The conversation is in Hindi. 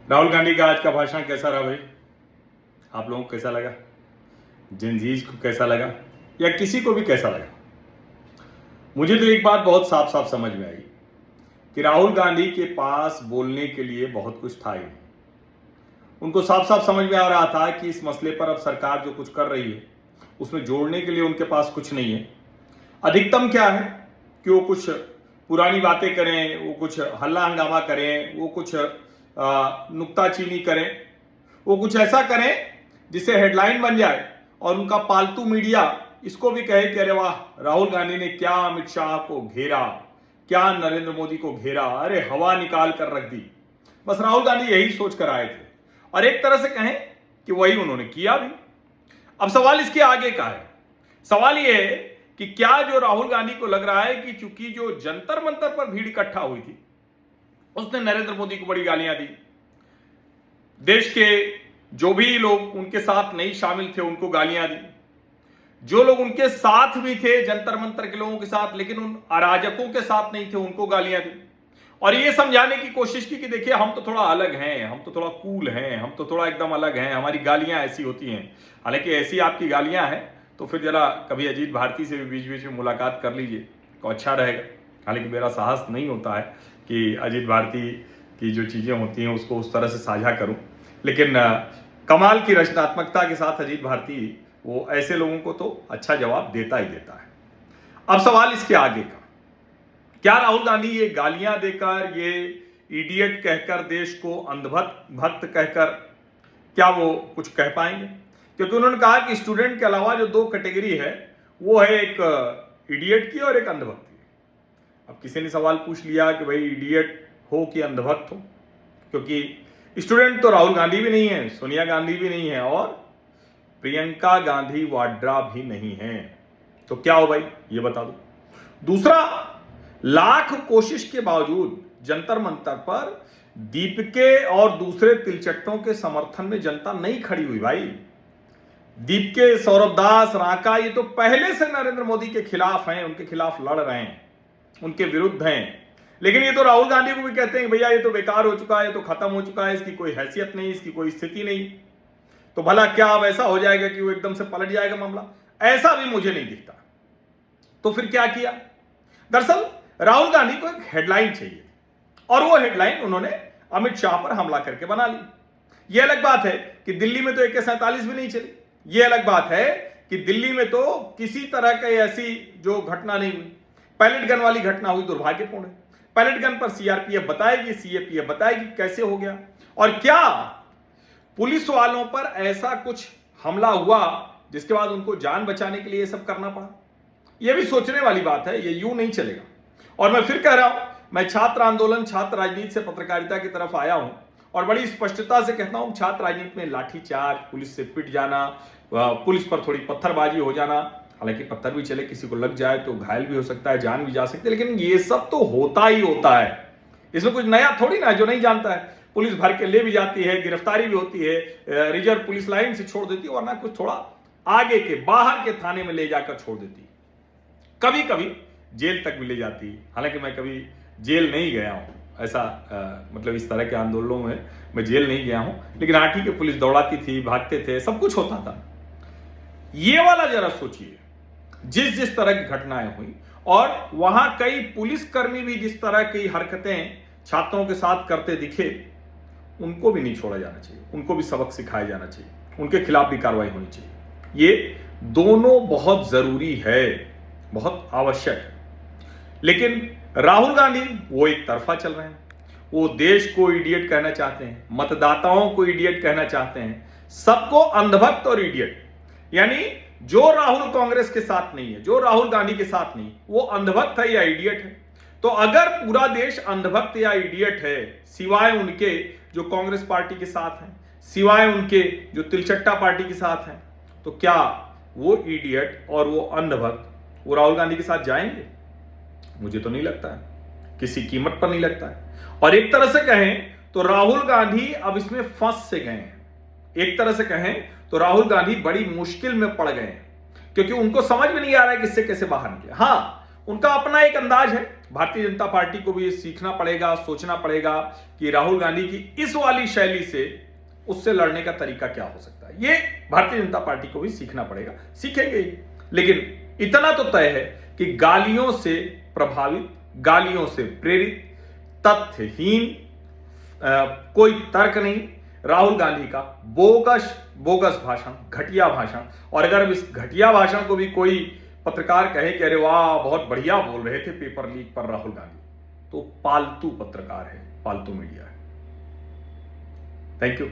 राहुल गांधी का आज का भाषण कैसा रहा भाई? आप लोगों को कैसा लगा? जेनजीज को कैसा लगा या किसी को भी कैसा लगा? मुझे तो एक बात बहुत साफ साफ समझ में आई कि राहुल गांधी के पास बोलने के लिए बहुत कुछ था ही नहीं। उनको साफ साफ समझ में आ रहा था कि इस मसले पर अब सरकार जो कुछ कर रही है उसमें जोड़ने के लिए उनके पास कुछ नहीं है। अधिकतम क्या है कि वो कुछ पुरानी बातें करें, वो कुछ हल्ला हंगामा करें, वो कुछ नुक्ताचीनी करें, वो कुछ ऐसा करें जिससे हेडलाइन बन जाए और उनका पालतू मीडिया इसको भी कहे कि अरे वाह, राहुल गांधी ने क्या अमित शाह को घेरा, क्या नरेंद्र मोदी को घेरा, अरे हवा निकाल कर रख दी। बस राहुल गांधी यही सोच कर आए थे और एक तरह से कहें कि वही उन्होंने किया भी। अब सवाल इसके आगे का है। सवाल यह है कि क्या जो राहुल गांधी को लग रहा है कि चूंकि जो जंतर मंतर पर भीड़ इकट्ठा हुई थी उसने नरेंद्र मोदी को बड़ी गालियां दी, देश के जो भी लोग उनके साथ नहीं शामिल थे उनको गालियां दी, जो लोग उनके साथ भी थे जंतर मंतर के लोगों के साथ लेकिन उन अराजकों के साथ नहीं थे उनको गालियां दी और ये समझाने की कोशिश की कि देखिए हम तो थोड़ा अलग हैं, हम तो थोड़ा कूल हैं, हम तो थोड़ा एकदम अलग हैं, हमारी गालियां ऐसी होती हैं। हालांकि ऐसी आपकी गालियां हैं तो फिर जरा कभी अजीत भारती से भी बीच बीच में मुलाकात कर लीजिए तो अच्छा रहेगा। हालांकि मेरा साहस नहीं होता है कि अजीत भारती की जो चीज़ें होती हैं उसको उस तरह से साझा करूं, लेकिन कमाल की रचनात्मकता के साथ अजीत भारती वो ऐसे लोगों को तो अच्छा जवाब देता ही देता है। अब सवाल इसके आगे का, क्या राहुल गांधी ये गालियां देकर, ये इडियट कहकर, देश को अंधभक्त कहकर क्या वो कुछ कह पाएंगे? क्योंकि उन्होंने कहा कि स्टूडेंट के अलावा जो दो कैटेगरी है वो है एक इडियट की और एक अंधभक्त की। अब किसी ने सवाल पूछ लिया कि भाई इडियट हो कि अंधभक्त हो, क्योंकि स्टूडेंट तो राहुल गांधी भी नहीं है, सोनिया गांधी भी नहीं है और प्रियंका गांधी वाड्रा भी नहीं है, तो क्या हो भाई ये बता दो। दूसरा, लाख कोशिश के बावजूद जंतर मंतर पर दीपके और दूसरे तिलचट्टों के समर्थन में जनता नहीं खड़ी हुई भाई। दीपके, सौरभ दास, राका ये तो पहले से नरेंद्र मोदी के खिलाफ हैं, उनके खिलाफ लड़ रहे हैं, उनके विरुद्ध हैं, लेकिन ये तो राहुल गांधी को भी कहते हैं भैया ये तो बेकार हो चुका है, ये तो खत्म हो चुका है, इसकी कोई हैसियत नहीं, इसकी कोई स्थिति नहीं। तो भला क्या अब ऐसा हो जाएगा कि वो एकदम से पलट जाएगा मामला? ऐसा भी मुझे नहीं दिखता। तो फिर क्या किया? दरअसल राहुल गांधी को एक हेडलाइन चाहिए और वो हेडलाइन उन्होंने अमित शाह पर हमला करके बना ली। ये अलग बात है कि दिल्ली में तो AK-47 भी नहीं चली, ये अलग बात है कि दिल्ली में तो किसी तरह की ऐसी जो घटना नहीं हुई। पैलेट गन वाली घटना हुई, दुर्भाग्यपूर्ण है। पैलेट गन पर CRPF बताएगी, CAPF बताएगी कैसे हो गया और क्या पुलिस वालों पर ऐसा कुछ हमला हुआ जिसके बाद उनको जान बचाने के लिए ये सब करना पड़ा। ये भी सोचने वाली बात है, ये यूं नहीं चलेगा। और मैं फिर कह रहा हूं, मैं छात्र आंदोलन, छात्र राजनीति से पत्रकारिता की तरफ आया हूं और बड़ी स्पष्टता से कहता हूं, छात्र राजनीति में लाठीचार्ज, पुलिस से पिट जाना, पुलिस पर थोड़ी पत्थरबाजी हो जाना, हालांकि पत्थर भी चले, किसी को लग जाए तो घायल भी हो सकता है, जान भी जा सकती है, लेकिन ये सब तो होता ही होता है। इसमें कुछ नया थोड़ी ना जो नहीं जानता है। पुलिस भर के ले भी जाती है, गिरफ्तारी भी होती है, रिजर्व पुलिस लाइन से छोड़ देती है, वरना कुछ थोड़ा आगे के बाहर के थाने में ले जाकर छोड़ देती है, कभी कभी जेल तक भी ले जाती है। हालांकि मैं कभी जेल नहीं गया हूं, ऐसा मतलब इस तरह के आंदोलनों में मैं जेल नहीं गया हूं, लेकिन हाँ ठीक है, पुलिस दौड़ाती थी, भागते थे, सब कुछ होता था। ये वाला जरा सोचिए, जिस जिस तरह की घटनाएं हुई और वहां कई पुलिसकर्मी भी जिस तरह की हरकतें छात्रों के साथ करते दिखे, उनको भी नहीं छोड़ा जाना चाहिए, उनको भी सबक सिखाया जाना चाहिए, उनके खिलाफ भी कार्रवाई होनी चाहिए। ये दोनों बहुत जरूरी है, बहुत आवश्यक है। लेकिन राहुल गांधी वो एक तरफा चल रहे हैं, वो देश को इडियट कहना चाहते हैं, मतदाताओं को इडियट कहना चाहते हैं, सबको अंधभक्त और इडियट, यानी जो राहुल कांग्रेस के साथ नहीं है, जो राहुल गांधी के साथ नहीं, वो अंधभक्त है या इडियट है। तो अगर पूरा देश अंधभक्त या इडियट है, सिवाय उनके जो कांग्रेस पार्टी के साथ हैं, सिवाय उनके जो तिलचट्टा पार्टी के साथ हैं, तो क्या वो इडियट और वो अंधभक्त वो राहुल गांधी के साथ जाएंगे? मुझे तो नहीं लगता है, किसी कीमत पर नहीं लगता है। और एक तरह से कहें तो राहुल गांधी अब इसमें फंस से गए हैं। एक तरह से कहें तो राहुल गांधी बड़ी मुश्किल में पड़ गए हैं, क्योंकि उनको समझ में नहीं आ रहा है कि इससे कैसे बाहर निकले। हां, उनका अपना एक अंदाज है, भारतीय जनता पार्टी को भी ये सीखना पड़ेगा, सोचना पड़ेगा कि राहुल गांधी की इस वाली शैली से उससे लड़ने का तरीका क्या हो सकता है। ये भारतीय जनता पार्टी को भी सीखना पड़ेगा, सीखेंगे ही। लेकिन इतना तो तय है कि गालियों से प्रभावित, गालियों से प्रेरित, तथ्यहीन, कोई तर्क नहीं, राहुल गांधी का बोगस भाषण, घटिया भाषण। और अगर इस घटिया भाषण को भी कोई पत्रकार कहे कि अरे वाह बहुत बढ़िया बोल रहे थे पेपर लीक पर राहुल गांधी, तो पालतू पत्रकार है, पालतू मीडिया है। Thank you.